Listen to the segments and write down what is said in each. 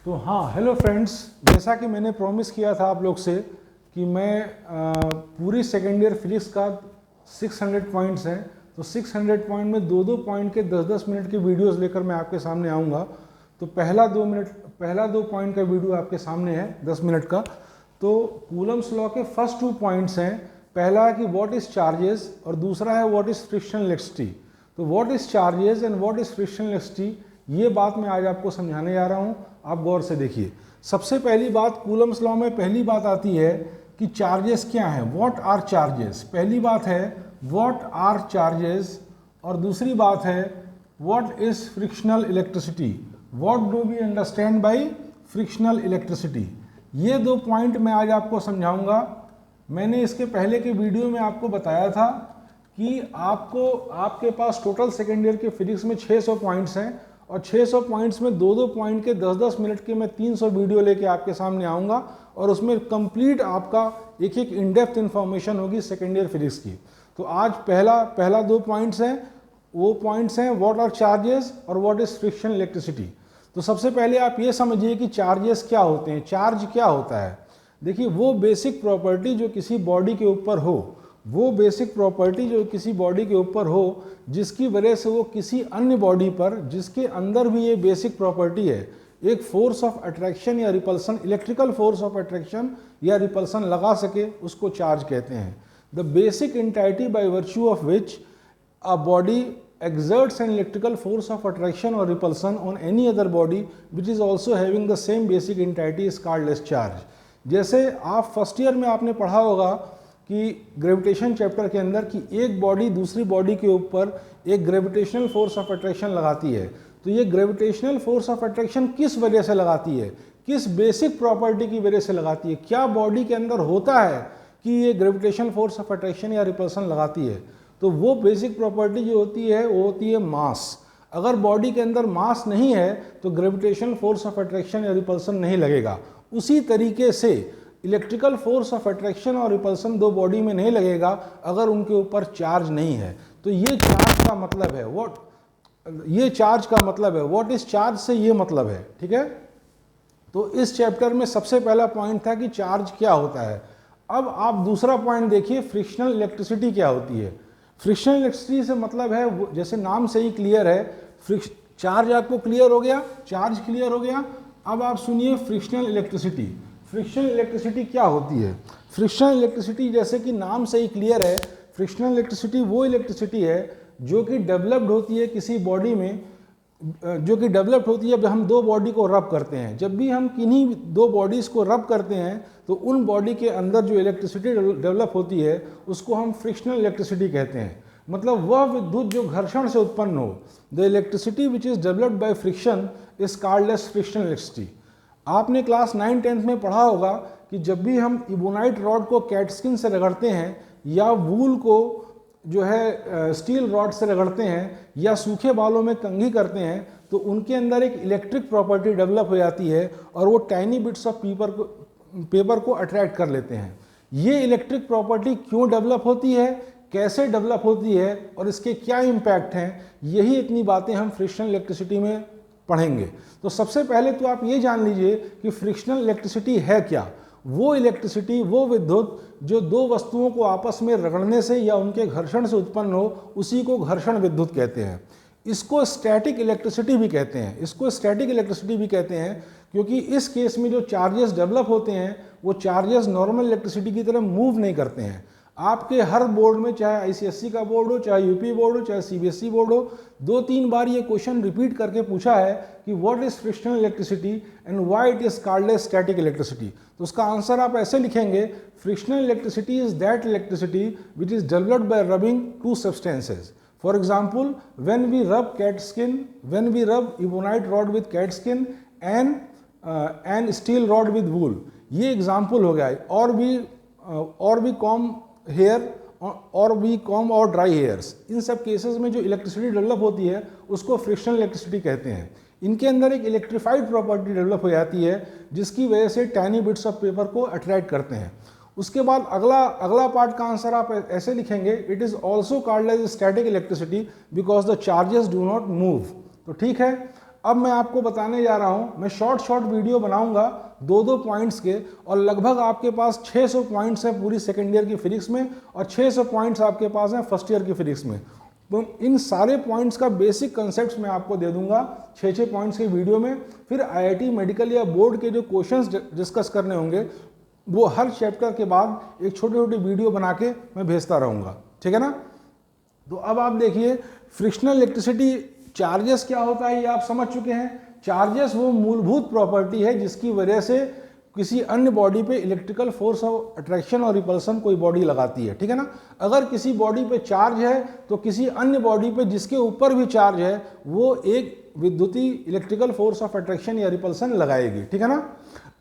तो हाँ, hello friends, जैसा कि मैंने प्रॉमिस किया था आप लोग से कि मैं पूरी सेकेंड ईयर फिजिक्स का 600 पॉइंट्स हैं, तो 600 पॉइंट में दो दो पॉइंट के 10-10 मिनट के वीडियोस लेकर मैं आपके सामने आऊँगा। तो पहला 2 पॉइंट का वीडियो आपके सामने है 10 मिनट का। तो कूलम्स लॉ के फर्स्ट 2 पॉइंट्स हैं। पहला है कि व्हाट इज़ चार्जेस और दूसरा है व्हाट इज़ फ्रिक्शनल इलेक्ट्रिसिटी। तो what is charges and what is frictional electricity, ये बात मैं आज आपको समझाने जा रहा हूँ। आप गौर से देखिए। सबसे पहली बात कूलम्स लॉ में पहली बात आती है कि चार्जेस क्या हैं, व्हाट आर चार्जेस। पहली बात है व्हाट आर चार्जेस और दूसरी बात है what is frictional electricity, what do we understand by frictional electricity. ये 2 पॉइंट मैं आज आपको समझाऊंगा। मैंने इसके पहले के वीडियो में आपको बताया था कि आपके पास टोटल सेकेंड ईयर के फिजिक्स में 600 पॉइंट्स हैं और 600 पॉइंट्स में 2-2 पॉइंट के 10-10 मिनट के मैं 300 वीडियो लेके आपके सामने आऊँगा और उसमें कंप्लीट आपका एक इन डेप्थ इन्फॉर्मेशन होगी सेकेंड ईयर फिजिक्स की। तो आज पहला 2 पॉइंट्स हैं, वो पॉइंट्स हैं व्हाट आर चार्जेस और व्हाट इज फ्रिक्शनल इलेक्ट्रिसिटी। तो सबसे पहले आप ये समझिए कि चार्जेस क्या होते हैं, चार्ज क्या होता है। देखिए, वो बेसिक प्रॉपर्टी जो किसी बॉडी के ऊपर हो, वो बेसिक प्रॉपर्टी जो किसी बॉडी के ऊपर हो जिसकी वजह से वो किसी अन्य बॉडी पर जिसके अंदर भी ये बेसिक प्रॉपर्टी है एक फोर्स ऑफ अट्रैक्शन या repulsion, electrical force of attraction या रिपल्सन लगा सके, उसको चार्ज कहते हैं। The basic entity by virtue of which a body exerts an electrical force of attraction or repulsion on any other body which is also having the same basic entity is called as charge। जैसे आप first year में आपने पढ़ा होगा कि gravitation chapter के अंदर कि एक बॉडी दूसरी बॉडी के ऊपर एक ग्रेविटेशनल फोर्स ऑफ अट्रैक्शन लगाती है। तो ये ग्रेविटेशनल फोर्स ऑफ अट्रैक्शन किस वजह से लगाती है, किस बेसिक प्रॉपर्टी की वजह से लगाती है, क्या बॉडी के अंदर होता है कि ये ग्रेविटेशनल फोर्स ऑफ अट्रैक्शन या रिपल्सन लगाती है। तो वो बेसिक प्रॉपर्टी जो होती है वो होती है मास। अगर बॉडी के अंदर मास नहीं है तो ग्रेविटेशनल फोर्स ऑफ अट्रैक्शन या रिपल्सन नहीं लगेगा। उसी तरीके से इलेक्ट्रिकल फोर्स ऑफ अट्रैक्शन और रिपल्सन दो बॉडी में नहीं लगेगा अगर उनके ऊपर चार्ज नहीं है। तो ये चार्ज का मतलब है व्हाट इज चार्ज से ये मतलब है, ठीक है। तो इस चैप्टर में सबसे पहला पॉइंट था कि चार्ज क्या होता है। अब आप दूसरा पॉइंट देखिए, फ्रिक्शनल इलेक्ट्रिसिटी क्या होती है। फ्रिक्शनल इलेक्ट्रिसिटी से मतलब है, जैसे नाम से ही क्लियर है, चार्ज आपको क्लियर हो गया, चार्ज क्लियर हो गया। अब आप सुनिए फ्रिक्शनल इलेक्ट्रिसिटी। फ्रिक्शनल इलेक्ट्रिसिटी क्या होती है। फ्रिक्शनल इलेक्ट्रिसिटी जैसे कि नाम से ही क्लियर है, फ्रिक्शनल इलेक्ट्रिसिटी वो इलेक्ट्रिसिटी है जो कि डेवलप्ड होती है किसी बॉडी में, जो कि डेवलप्ड होती है जब हम दो बॉडी को रब करते हैं। जब भी हम किन्हीं दो बॉडीज़ को रब करते हैं तो उन बॉडी के अंदर जो इलेक्ट्रिसिटी डेवलप होती है उसको हम फ्रिक्शनल इलेक्ट्रिसिटी कहते हैं। मतलब वह विद्युत जो घर्षण से उत्पन्न हो। The electricity which is developed by friction is called as frictional electricity. आपने क्लास 9-10 में पढ़ा होगा कि जब भी हम इबोनाइट रॉड को कैटस्किन से रगड़ते हैं या वूल को जो है स्टील रॉड से रगड़ते हैं या सूखे बालों में कंघी करते हैं तो उनके अंदर एक इलेक्ट्रिक प्रॉपर्टी डेवलप हो जाती है और वो टाइनी बिट्स ऑफ पेपर को अट्रैक्ट कर लेते हैं। ये इलेक्ट्रिक प्रॉपर्टी क्यों डेवलप होती है, कैसे डेवलप होती है और इसके क्या इम्पैक्ट हैं, यही इतनी बातें हम फ्रिक्शनल इलेक्ट्रिसिटी में पढ़ेंगे। तो सबसे पहले तो आप ये जान लीजिए कि फ्रिक्शनल इलेक्ट्रिसिटी है क्या। वो इलेक्ट्रिसिटी, वो विद्युत जो दो वस्तुओं को आपस में रगड़ने से या उनके घर्षण से उत्पन्न हो, उसी को घर्षण विद्युत कहते हैं। इसको स्टैटिक इलेक्ट्रिसिटी भी कहते हैं, क्योंकि इस केस में जो चार्जेस डेवलप होते हैं वो चार्जेस नॉर्मल इलेक्ट्रिसिटी की तरह मूव नहीं करते हैं। आपके हर बोर्ड में, चाहे आईसीएसई का बोर्ड हो, चाहे यूपी बोर्ड हो, चाहे सीबीएसई बोर्ड हो, 2-3 बार ये क्वेश्चन रिपीट करके पूछा है कि what is frictional electricity and why it is called as static electricity. तो उसका आंसर आप ऐसे लिखेंगे, frictional electricity is that electricity which is developed by rubbing two substances. For example, when we rub ebonite rod with cat skin and steel rod with wool, ये example हो गया है। और भी कॉम हेयर और भी कॉम और dry hairs, इन सब केसेस में जो इलेक्ट्रिसिटी डेवलप होती है उसको फ्रिक्शनल इलेक्ट्रिसिटी कहते हैं। इनके अंदर एक इलेक्ट्रीफाइड प्रॉपर्टी डेवलप हो जाती है जिसकी वजह से टाइनी बिट्स ऑफ पेपर को अट्रैक्ट करते हैं। उसके बाद अगला पार्ट का आंसर आप ऐसे लिखेंगे, it is also called as static electricity because the charges do not move. तो ठीक है, अब मैं आपको बताने जा रहा हूँ, मैं शॉर्ट वीडियो बनाऊंगा 2-2 पॉइंट्स के, और लगभग आपके पास 600 पॉइंट्स हैं पूरी सेकेंड ईयर की फिजिक्स में और 600 पॉइंट्स आपके पास हैं फर्स्ट ईयर की फिजिक्स में। तो इन सारे पॉइंट्स का बेसिक कंसेप्ट मैं आपको दे दूंगा 6-6 पॉइंट्स के वीडियो में। फिर आईआईटी मेडिकल या बोर्ड के जो क्वेश्चंस डिस्कस करने होंगे वो हर चैप्टर के बाद एक छोटे वीडियो बना के मैं भेजता रहूँगा, ठीक है ना। तो अब आप देखिए फ्रिक्शनल इलेक्ट्रिसिटी चार्जेस क्या होता है ये आप समझ चुके हैं। चार्जेस वो मूलभूत प्रॉपर्टी है जिसकी वजह से किसी अन्य बॉडी पे इलेक्ट्रिकल फोर्स ऑफ अट्रैक्शन और रिपल्सन कोई बॉडी लगाती है, ठीक है ना। अगर किसी बॉडी पे चार्ज है तो किसी अन्य बॉडी पे जिसके ऊपर भी चार्ज है वो एक विद्युतीय इलेक्ट्रिकल फोर्स ऑफ अट्रैक्शन या रिपल्सन लगाएगी, ठीक है ना।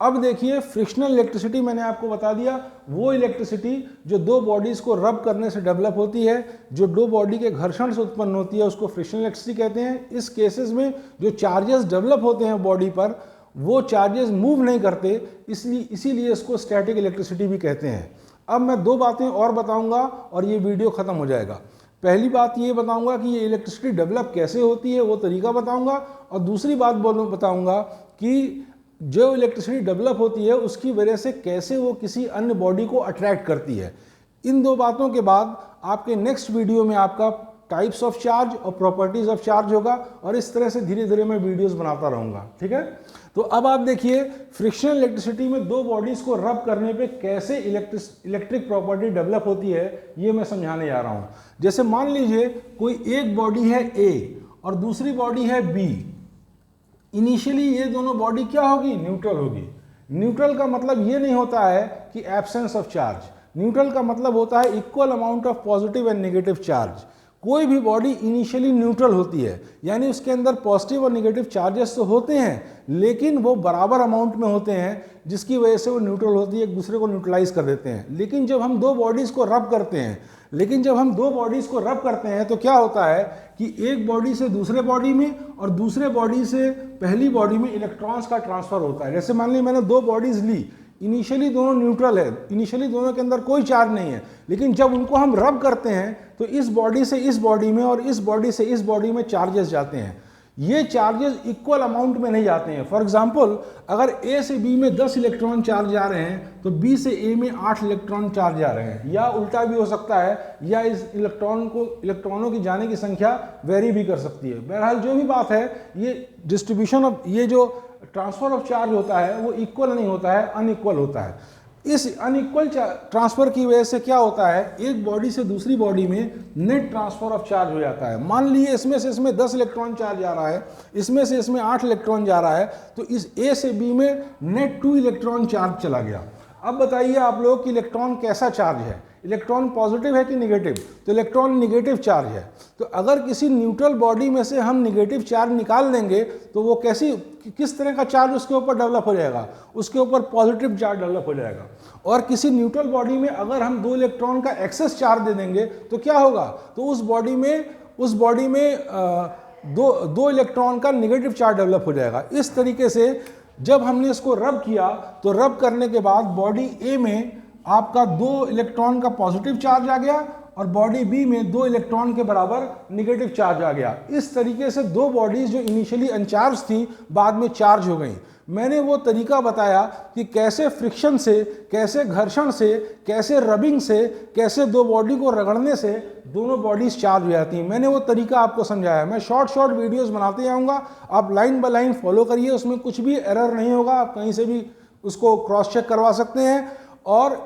अब देखिए फ्रिक्शनल इलेक्ट्रिसिटी मैंने आपको बता दिया, वो इलेक्ट्रिसिटी जो दो बॉडीज को रब करने से डेवलप होती है, जो दो बॉडी के घर्षण से उत्पन्न होती है, उसको फ्रिक्शनल इलेक्ट्रिसिटी कहते हैं। इस केसेस में जो चार्जेस डेवलप होते हैं बॉडी पर वो चार्जेस मूव नहीं करते, इसीलिए इसको स्टैटिक इलेक्ट्रिसिटी भी कहते हैं। अब मैं 2 बातें और बताऊंगा और ये वीडियो खत्म हो जाएगा। पहली बात ये बताऊंगा कि ये इलेक्ट्रिसिटी डेवलप कैसे होती है, वो तरीका बताऊंगा, और दूसरी बात बताऊंगा कि जो इलेक्ट्रिसिटी डेवलप होती है उसकी वजह से कैसे वो किसी अन्य बॉडी को अट्रैक्ट करती है। इन 2 बातों के बाद आपके नेक्स्ट वीडियो में आपका टाइप्स ऑफ चार्ज और प्रॉपर्टीज ऑफ चार्ज होगा, और इस तरह से धीरे धीरे मैं वीडियोस बनाता रहूँगा, ठीक है। तो अब आप देखिए फ्रिक्शनल इलेक्ट्रिसिटी में दो बॉडीज को रब करने पे कैसे इलेक्ट्रिक प्रॉपर्टी डेवलप होती है ये मैं समझाने जा रहा हूँ। जैसे मान लीजिए कोई एक बॉडी है ए और दूसरी बॉडी है बी। इनिशियली ये दोनों बॉडी क्या होगी, न्यूट्रल होगी। न्यूट्रल का मतलब ये नहीं होता है कि एब्सेंस ऑफ चार्ज, न्यूट्रल का मतलब होता है equal amount of positive and negative charge. कोई भी बॉडी इनिशियली न्यूट्रल होती है, यानी उसके अंदर पॉजिटिव और नेगेटिव चार्जेस तो होते हैं लेकिन वो बराबर अमाउंट में होते हैं, जिसकी वजह से वो न्यूट्रल होती है, एक दूसरे को न्यूट्रलाइज कर देते हैं। लेकिन जब हम दो बॉडीज़ को रब करते हैं तो क्या होता है कि एक बॉडी से दूसरे बॉडी में और दूसरे बॉडी से पहली बॉडी में इलेक्ट्रॉन्स का ट्रांसफर होता है। जैसे मान ली मैंने 2 बॉडीज़ ली, इनिशियली दोनों न्यूट्रल है, इनिशियली दोनों के अंदर कोई चार्ज नहीं है, लेकिन जब उनको हम रब करते हैं तो इस बॉडी से इस बॉडी में और इस बॉडी से इस बॉडी में चार्जेस जाते हैं। ये चार्जेस इक्वल अमाउंट में नहीं जाते हैं। फॉर एग्जांपल अगर ए से बी में 10 इलेक्ट्रॉन चार्ज जा रहे हैं तो बी से ए में 8 इलेक्ट्रॉन चार्ज जा रहे हैं, या उल्टा भी हो सकता है, या इस इलेक्ट्रॉनों की जाने की संख्या वेरी भी कर सकती है। बहरहाल जो भी बात है, ये डिस्ट्रीब्यूशन ऑफ ये जो ट्रांसफर ऑफ चार्ज होता है वो इक्वल नहीं होता है, अनइक्वल होता है। इस अनइक्वल ट्रांसफर की वजह से क्या होता है, एक बॉडी से दूसरी बॉडी में नेट ट्रांसफर ऑफ चार्ज हो जाता है। मान लीजिए इसमें से इसमें 10 इलेक्ट्रॉन चार्ज जा रहा है, इसमें से इसमें 8 इलेक्ट्रॉन जा रहा है, तो इस ए से बी में नेट 2 इलेक्ट्रॉन चार्ज चला गया। अब बताइए आप लोग कि इलेक्ट्रॉन कैसा चार्ज है, इलेक्ट्रॉन पॉजिटिव है कि नेगेटिव, तो इलेक्ट्रॉन नेगेटिव चार्ज है। तो अगर किसी न्यूट्रल बॉडी में से हम नेगेटिव चार्ज निकाल देंगे तो वो किस तरह का चार्ज उसके ऊपर डेवलप हो जाएगा, उसके ऊपर पॉजिटिव चार्ज डेवलप हो जाएगा। और किसी न्यूट्रल बॉडी में अगर हम 2 इलेक्ट्रॉन का एक्सेस चार्ज दे देंगे तो क्या होगा, तो उस बॉडी में दो इलेक्ट्रॉन का नेगेटिव चार्ज डेवलप हो जाएगा। इस तरीके से जब हमने इसको रब किया तो रब करने के बाद बॉडी ए में आपका 2 इलेक्ट्रॉन का पॉजिटिव चार्ज आ गया और बॉडी बी में 2 इलेक्ट्रॉन के बराबर नेगेटिव चार्ज आ गया। इस तरीके से दो बॉडीज जो इनिशियली अनचार्ज थी बाद में चार्ज हो गई। मैंने वो तरीका बताया कि कैसे फ्रिक्शन से, कैसे घर्षण से, कैसे रबिंग से, कैसे दो बॉडी को रगड़ने से दोनों बॉडीज चार्ज हो जाती हैं। मैंने वो तरीका आपको समझाया। मैं शॉर्ट वीडियोस बनाते जाऊंगा, आप लाइन बाय लाइन फॉलो करिए, उसमें कुछ भी एरर नहीं होगा, आप कहीं से भी उसको क्रॉस चेक करवा सकते हैं। और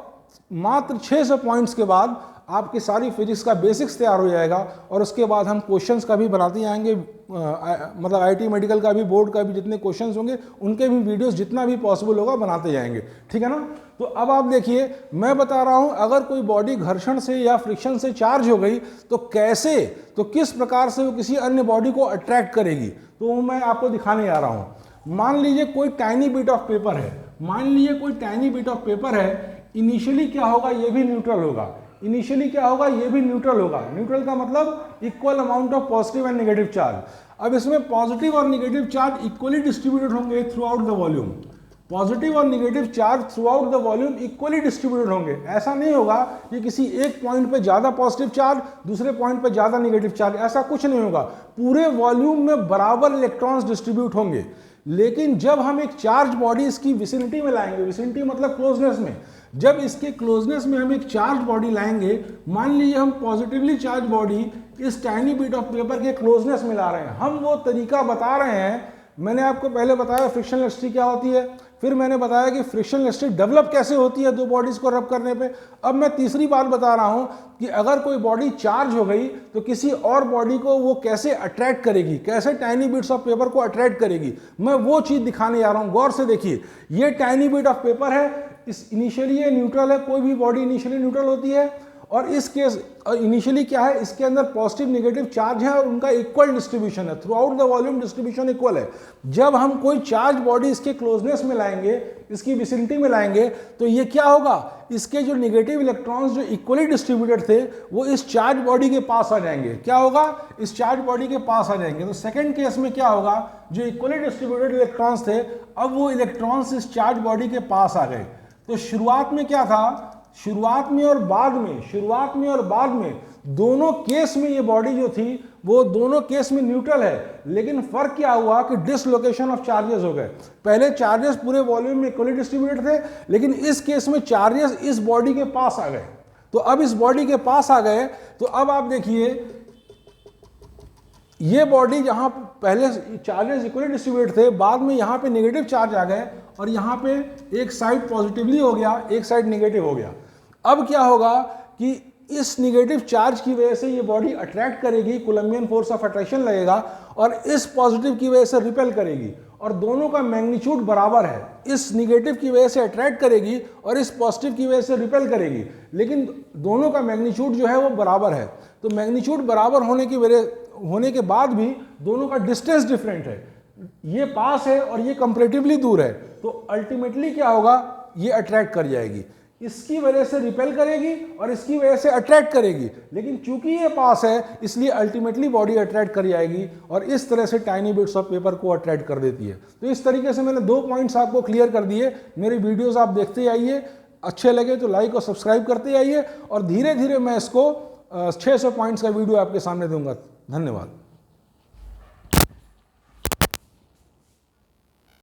मात्र 600 पॉइंट्स के बाद आपकी सारी फिजिक्स का बेसिक्स तैयार हो जाएगा, और उसके बाद हम क्वेश्चंस का भी बनाते जाएंगे, मतलब आईआईटी मेडिकल का भी, बोर्ड का भी जितने क्वेश्चंस होंगे उनके भी वीडियोस जितना भी पॉसिबल होगा बनाते जाएंगे, ठीक है ना। तो अब आप देखिए, मैं बता रहा हूं अगर कोई बॉडी घर्षण से या फ्रिक्शन से चार्ज हो गई तो किस प्रकार से वो किसी अन्य बॉडी को अट्रैक्ट करेगी, तो वो मैं आपको दिखाने जा रहा हूं। मान लीजिए कोई टाइनी बिट ऑफ पेपर है, इनिशियली क्या होगा, ये भी न्यूट्रल होगा, न्यूट्रल का मतलब equal amount of positive and negative charge. अब इसमें पॉजिटिव और नेगेटिव चार्ज इक्वली डिस्ट्रीब्यूटेड होंगे throughout the volume. Positive और negative charge throughout the volume equally distributed होंगे। ऐसा नहीं होगा कि किसी एक पॉइंट पे ज़्यादा पॉजिटिव चार्ज, दूसरे पॉइंट पे ज़्यादा निगेटिव चार्ज, ऐसा कुछ नहीं होगा। पूरे वॉल्यूम में बराबर इलेक्ट्रॉन्स डिस्ट्रीब्यूट होंगे। लेकिन जब हम एक चार्ज बॉडी इसकी विसिनिटी में लाएंगे, विसिनिटी मतलब क्लोजनेस में, जब इसके क्लोजनेस में हम एक चार्ज बॉडी लाएंगे, मान लीजिए हम पॉजिटिवली चार्ज बॉडी इस टाइनी बिट ऑफ पेपर के क्लोजनेस में ला रहे हैं, हम वो तरीका बता रहे हैं। मैंने आपको पहले बताया फ्रिक्शन इलेस्टिसिटी क्या होती है, फिर मैंने बताया कि फ्रिक्शन इलेस्टिसिटी डेवलप कैसे होती है दो बॉडीज को रब करने पे। अब मैं तीसरी बात बता रहा हूं कि अगर कोई बॉडी चार्ज हो गई तो किसी और बॉडी को वो कैसे अट्रैक्ट करेगी, कैसे टाइनी बिट्स ऑफ पेपर को अट्रैक्ट करेगी, मैं वो चीज दिखाने जा रहा हूं। गौर से देखिए, ये टाइनी बिट ऑफ पेपर है, इस इनिशियली ये न्यूट्रल है, कोई भी बॉडी इनिशियली न्यूट्रल होती है, और इस केस इनिशियली क्या है, इसके अंदर पॉजिटिव नेगेटिव चार्ज है और उनका इक्वल डिस्ट्रीब्यूशन है, through out the volume distribution equal है। जब हम कोई चार्ज बॉडी इसके क्लोजनेस में लाएंगे, इसकी विसिनिटी में लाएंगे, तो ये क्या होगा, इसके जो नेगेटिव इलेक्ट्रॉन्स जो इक्वली डिस्ट्रीब्यूटेड थे वो इस चार्ज बॉडी के पास आ जाएंगे। क्या होगा, इस चार्ज बॉडी के पास आ जाएंगे। तो सेकेंड केस में क्या होगा, जो इक्वली डिस्ट्रीब्यूटेड इलेक्ट्रॉन्स थे, अब वो इलेक्ट्रॉन्स इस चार्ज बॉडी के पास आ गए। तो शुरुआत में क्या था, शुरुआत में और बाद में दोनों केस में ये बॉडी जो थी वो दोनों केस में न्यूट्रल है। लेकिन फर्क क्या हुआ कि डिसलोकेशन ऑफ चार्जेस हो गए। पहले चार्जेस पूरे वॉल्यूम में इक्वली डिस्ट्रीब्यूटेड थे, लेकिन इस केस में चार्जेस इस बॉडी के पास आ गए। तो अब इस बॉडी के पास आ गए, तो अब आप देखिए ये बॉडी जहां पहले चार्जेस इक्वली डिस्ट्रीब्यूटेड थे, बाद में यहां पे नेगेटिव चार्ज आ गए और यहां पे एक साइड पॉजिटिवली हो गया, एक साइड नेगेटिव हो गया। अब क्या होगा कि इस नेगेटिव चार्ज की वजह से ये बॉडी अट्रैक्ट करेगी, कोलम्बियन फोर्स ऑफ अट्रैक्शन लगेगा, और इस पॉजिटिव की वजह से रिपेल करेगी, और दोनों का मैग्नीट्यूड बराबर है। इस नेगेटिव की वजह से अट्रैक्ट करेगी और इस पॉजिटिव की वजह से रिपेल करेगी, लेकिन दोनों का मैग्नीट्यूड जो है वो बराबर है। तो मैग्नीट्यूड बराबर होने के बाद भी दोनों का डिस्टेंस डिफरेंट है, ये पास है और ये कंपैरेटिवली दूर है। तो अल्टीमेटली क्या होगा, ये अट्रैक्ट कर जाएगी, इसकी वजह से रिपेल करेगी और इसकी वजह से अट्रैक्ट करेगी। लेकिन चूंकि ये पास है, इसलिए अल्टीमेटली बॉडी अट्रैक्ट कर जाएगी और इस तरह से टाइनी बिट्स ऑफ पेपर को अट्रैक्ट कर देती है। तो इस तरीके से मैंने 2 पॉइंट्स आपको क्लियर कर दिए। मेरी वीडियोस आप देखते आइए, अच्छे लगे तो लाइक और सब्सक्राइब करते आइए, और धीरे धीरे मैं इसको 600 पॉइंट्स का वीडियो आपके सामने दूंगा। धन्यवाद।